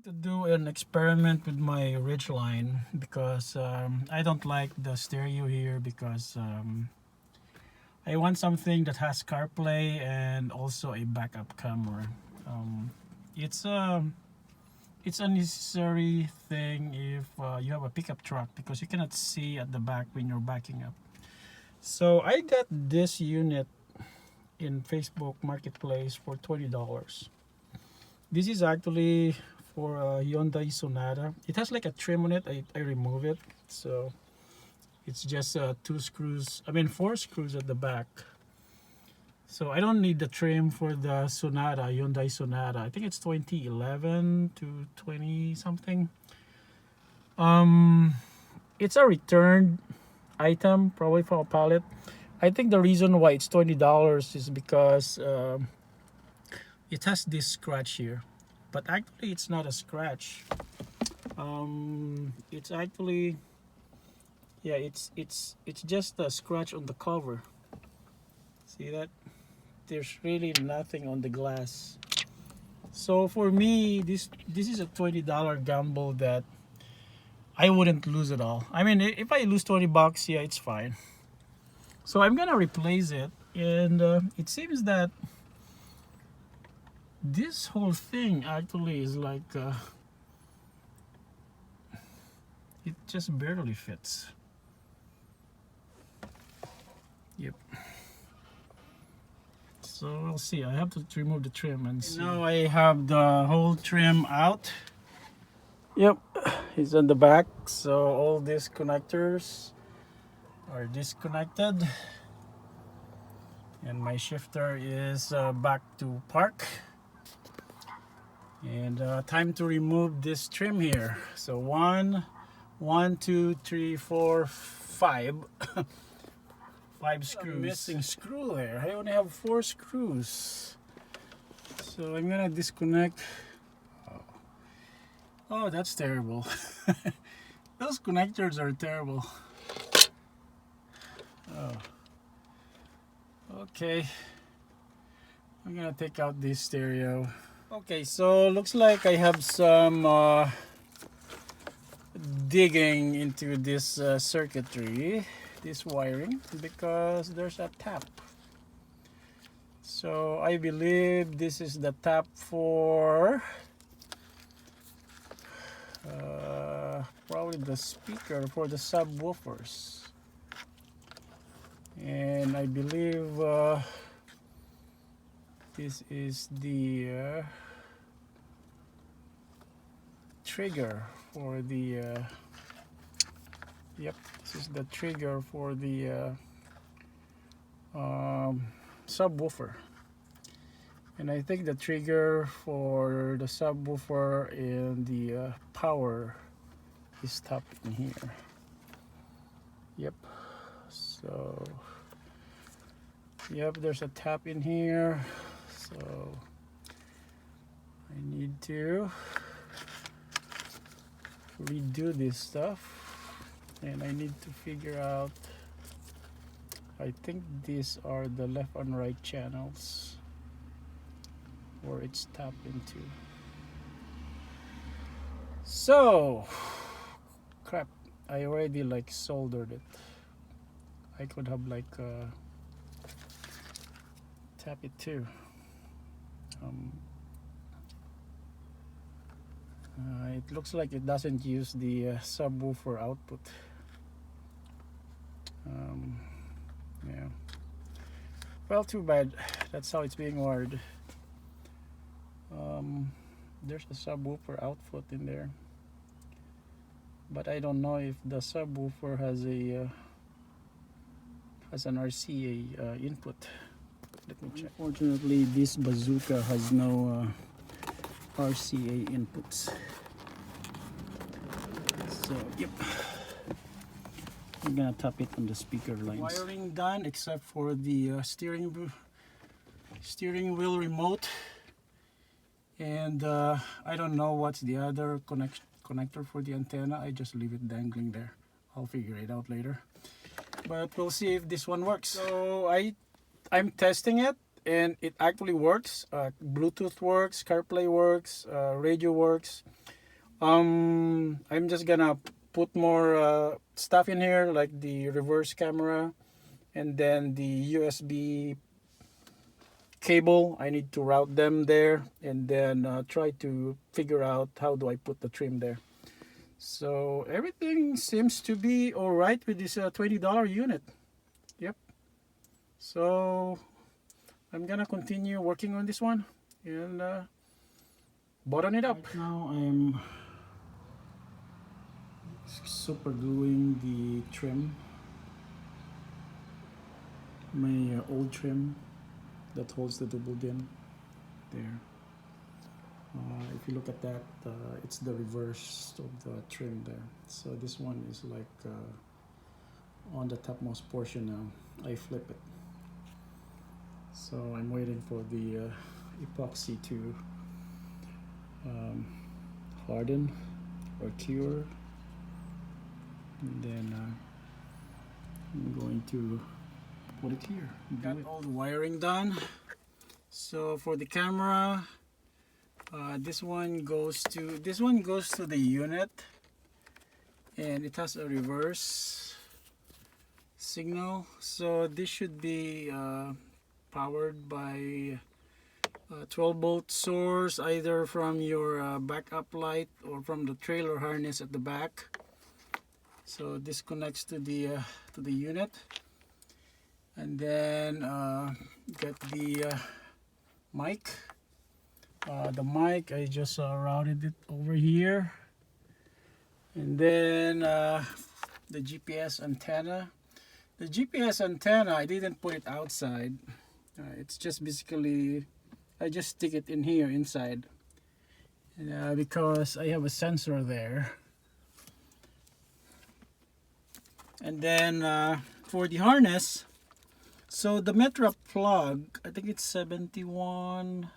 To do an experiment with my Ridgeline because I don't like the stereo here because I want something that has CarPlay and also a backup camera. Um, it's a it's a necessary thing if you have a pickup truck because you cannot see at the back when you're backing up. So I got this unit in Facebook Marketplace for $20. This is actually for a Hyundai Sonata. It has like a trim on it. I remove it, so it's just four screws at the back. So I don't need the trim for the Sonata, Hyundai Sonata. I think it's 2011 to 20 something. It's a returned item, probably from a pallet. I think the reason why it's $20 is because it has this scratch here, but actually it's not a scratch. It's actually, yeah, it's just a scratch on the cover. See that? There's really nothing on the glass. So for me, this is a $20 gamble that I wouldn't lose at all. I mean, if I lose 20 bucks, yeah, it's fine. So I'm gonna replace it, and it seems that this whole thing actually is like it just barely fits. Yep. So we'll see. I have to remove the trim and see. Now I have the whole trim out. Yep, it's on the back. So all these connectors are disconnected, and my shifter is back to park. And time to remove this trim here. So one, two, three, four, five. Five screws. Missing screw there. I only have 4 screws. So I'm gonna disconnect. Oh, that's terrible. Those connectors are terrible. Oh. Okay. I'm gonna take out this stereo. Okay, so looks like I have some digging into this circuitry, this wiring, because there's a tap. So I believe this is the tap for probably the speaker for the subwoofers, and I believe this is the trigger for the yep, this is the trigger for the subwoofer, and I think the trigger for the subwoofer and the power is tapped in here. Yep. So yep, there's a tap in here. So I need to redo this stuff, and I need to figure out, I think these are the left and right channels where it's tapped into. So crap, I already like soldered it. I could have like tap it too. It looks like it doesn't use the subwoofer output. Yeah. Well, too bad. That's how it's being wired. There's a subwoofer output in there, but I don't know if the subwoofer has a has an RCA input. Let me check. Unfortunately, this bazooka has no RCA inputs. So yep, I'm gonna tap it on the speaker lines. Wiring done except for the steering wheel remote, and I don't know what's the other connector for the antenna. I just leave it dangling there. I'll figure it out later, but we'll see if this one works. So I'm testing it, and it actually works. Bluetooth works, CarPlay works, radio works. I'm just gonna put more stuff in here, like the reverse camera, and then the USB cable. I need to route them there, and then try to figure out how do I put the trim there. So everything seems to be all right with this $20 unit. Yep. So I'm gonna continue working on this one and button it up. Right now I'm super gluing the trim, my old trim that holds the double din there. If you look at that, it's the reverse of the trim there. So this one is like on the topmost portion now. I flip it. So I'm waiting for the epoxy to harden or cure, and then I'm going to put it here. Got all the wiring done. So for the camera, this one goes to the unit, and it has a reverse signal. So this should be powered by a 12-volt source, either from your backup light or from the trailer harness at the back. So this connects to the unit, and then get the mic. The mic, I just routed it over here, and then the GPS antenna. The GPS antenna, I didn't put it outside. It's just basically, I just stick it in here inside, because I have a sensor there. And then for the harness, so the Metra plug, I think it's 71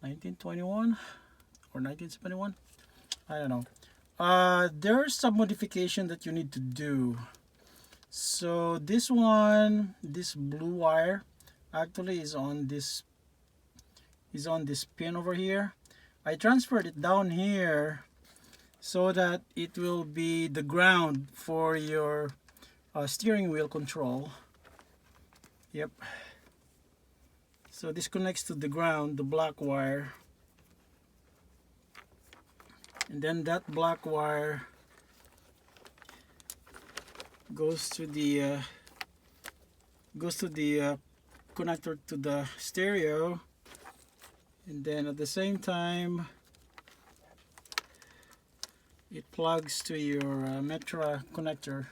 1921 or 1971, I don't know. There's some modification that you need to do. So this one, this blue wire actually is on this pin over here. I transferred it down here so that it will be the ground for your steering wheel control. Yep. So this connects to the ground, the black wire, and then that black wire goes to the connector to the stereo, and then at the same time it plugs to your Metra connector.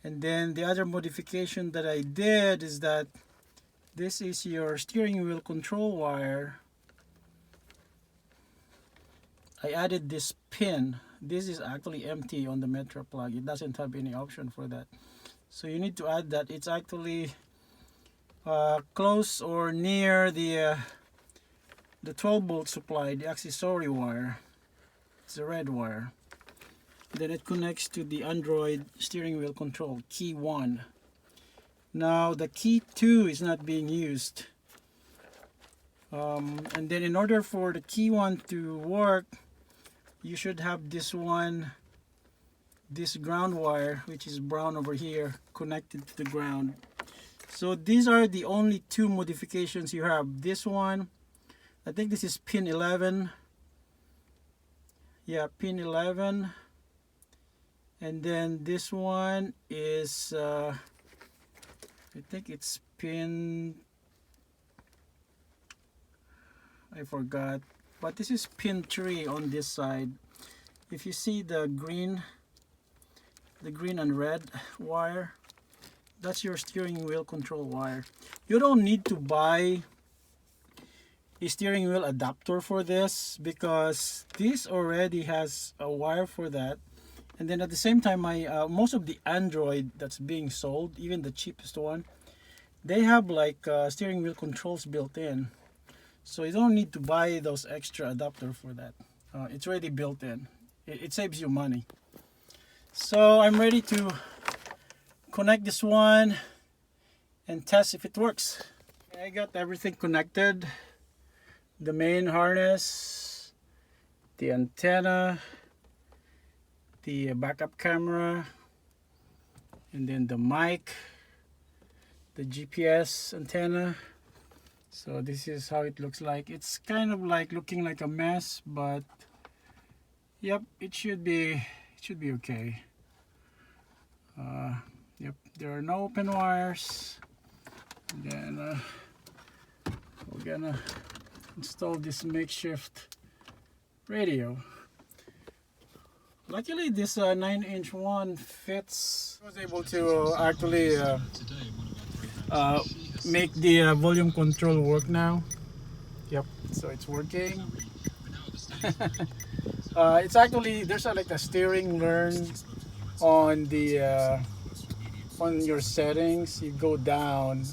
And then the other modification that I did is that this is your steering wheel control wire. I added this pin. This is actually empty on the Metra plug. It doesn't have any option for that. So you need to add that. It's actually close or near the 12-volt supply, the accessory wire. It's a red wire. Then it connects to the Android steering wheel control, key 1. Now the key 2 is not being used. And then in order for the key 1 to work, you should have this one, this ground wire, which is brown over here, connected to the ground. So these are the only two modifications you have. This one, I think this is pin 11. Yeah, pin 11. And then this one is I think it's pin, I forgot, but this is pin 3 on this side. If you see the green and red wire, that's your steering wheel control wire. You don't need to buy a steering wheel adapter for this, because this already has a wire for that. And then at the same time, most of the Android that's being sold, even the cheapest one, they have like steering wheel controls built in. So you don't need to buy those extra adapter for that. It's already built in. It saves you money. So I'm ready to connect this one and test if it works. I got everything connected. The main harness, the antenna, the backup camera, and then the mic, the GPS antenna. So this is how it looks like. It's kind of like looking like a mess, but yep, it should be okay. Yep, there are no open wires. And then we're gonna install this makeshift radio. Luckily this 9-inch one fits. I was able to actually make the volume control work now. Yep, so it's working. It's actually, there's like a steering learn on the on your settings. You go down,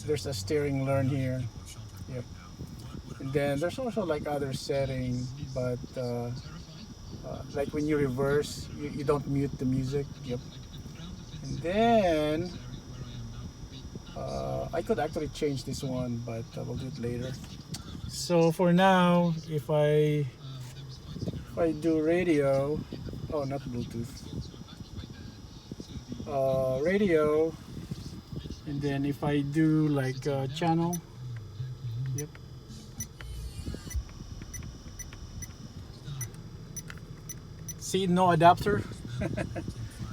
there's a steering learn here. Yep. And then there's also like other settings, but like when you reverse, you don't mute the music. Yep. And then I could actually change this one, but we'll do it later. So for now, if I do radio, oh, not Bluetooth, radio, and then if I do like channel, yep. See, no adapter.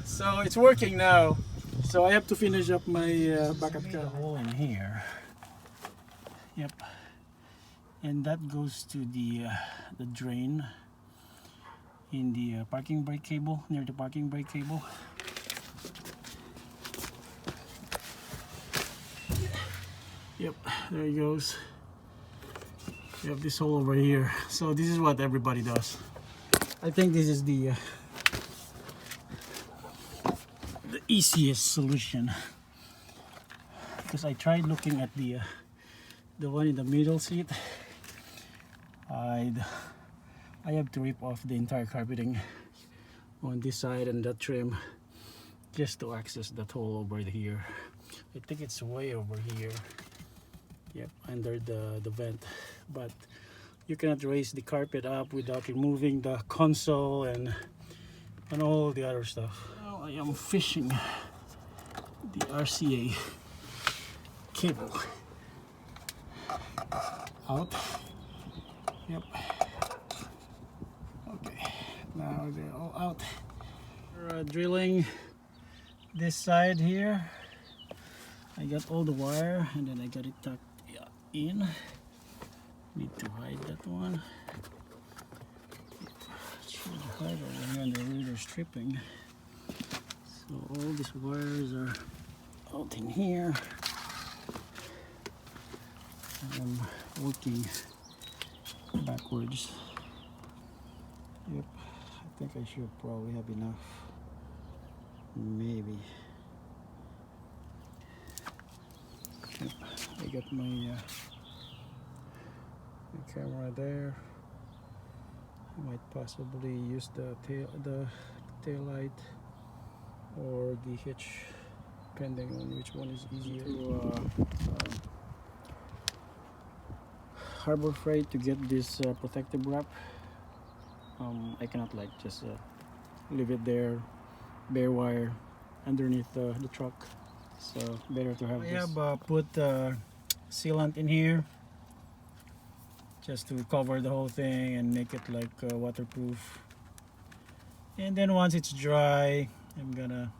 So it's working now. So I have to finish up my backup camera. Hole in here. Yep. And that goes to the drain in the parking brake cable, near the parking brake cable. Yep, there it goes. You have this hole over here. So this is what everybody does. I think this is the easiest solution, because I tried looking at the one in the middle seat. I have to rip off the entire carpeting on this side and that trim just to access that hole over here. I think it's way over here. Yep, under the vent. But you cannot raise the carpet up without removing the console and all the other stuff. Now I am fishing the RCA cable out. Yep. Okay, now they're all out. We're drilling this side here. I got all the wire and then I got it tucked in. Need to hide that one. Should hide over here on the reader stripping. So all these wires are out in here. I'm working backwards. Yep, I think I should probably have enough. Maybe. Yep, I got my camera there. I might possibly use the tail light or the hitch, depending on which one is easier. To Harbor Freight to get this protective wrap. I cannot like just leave it there, bare wire underneath the truck. So better to have this. I have put sealant in here just to cover the whole thing and make it like waterproof. And then once it's dry, I'm gonna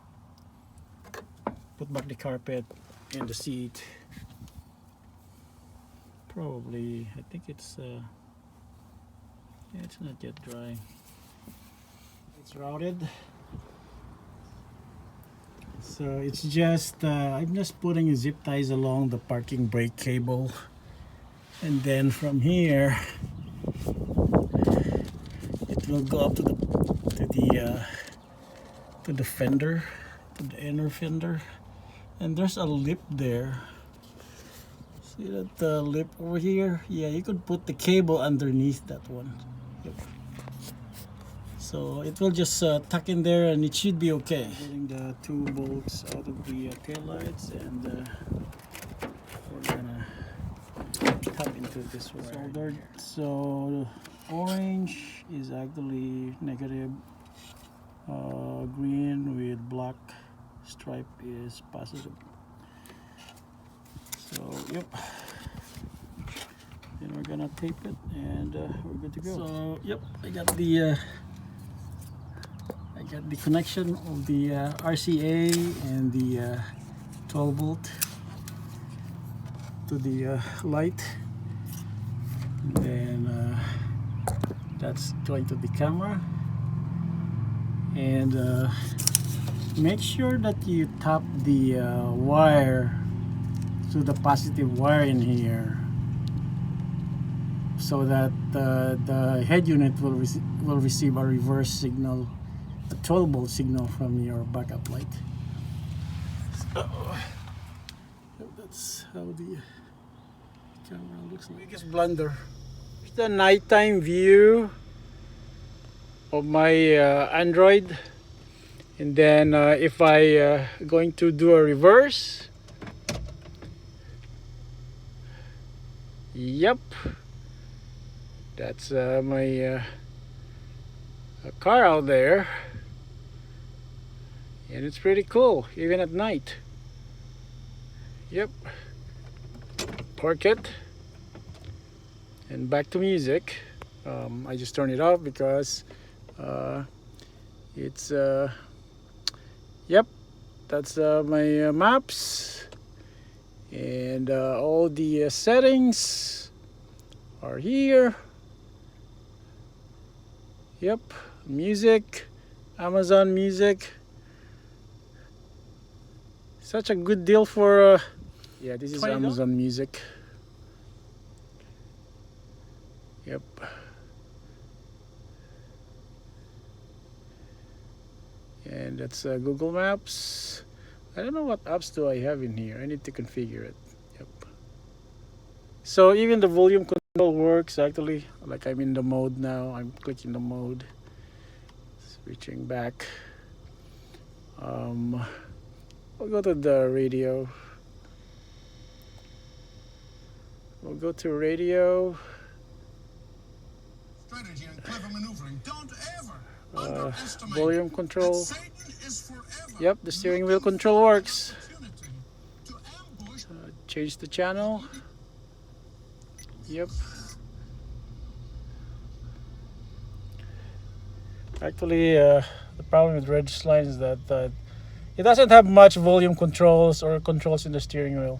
put back the carpet in the seat. Probably, I think it's yeah, it's not yet dry. It's routed. So it's just I'm just putting zip ties along the parking brake cable, and then from here it will go up to the fender, to the inner fender, and there's a lip there. See that lip over here? Yeah, you could put the cable underneath that one. Yep. So it will just tuck in there and it should be okay. Getting the 2 bolts out of the tail lights, and we're gonna tap into this wire. So orange is actually negative. Green with black stripe is positive. So yep, then we're gonna tape it and we're good to go. So yep, I got the connection of the RCA and the 12 volt to the light, and then that's going to the camera. And make sure that you tap the wire to the positive wire in here, so that the head unit will receive a reverse signal, a 12 volt signal from your backup light. So that's how the camera looks like. Biggest blunder. It's the nighttime view of my Android, and then if I going to do a reverse, yep, that's my car out there, and it's pretty cool even at night. Yep, park it and back to music. I just turned it off because it's yep, that's my maps, and all the settings are here. Yep, music, Amazon Music. Such a good deal for yeah, this is Amazon Music. Yep. And that's Google Maps. I don't know what apps do I have in here. I need to configure it. Yep. So even the volume control works actually. Like I'm in the mode now. I'm clicking the mode. Switching back. We'll go to the radio. We'll go to radio. Strategy and clever maneuvering. Don't ever underestimate volume control. Satan is forever. Yep, the steering wheel control works. Change the channel. Yep. Actually, the problem with Ridgeline is that it doesn't have much volume controls or controls in the steering wheel.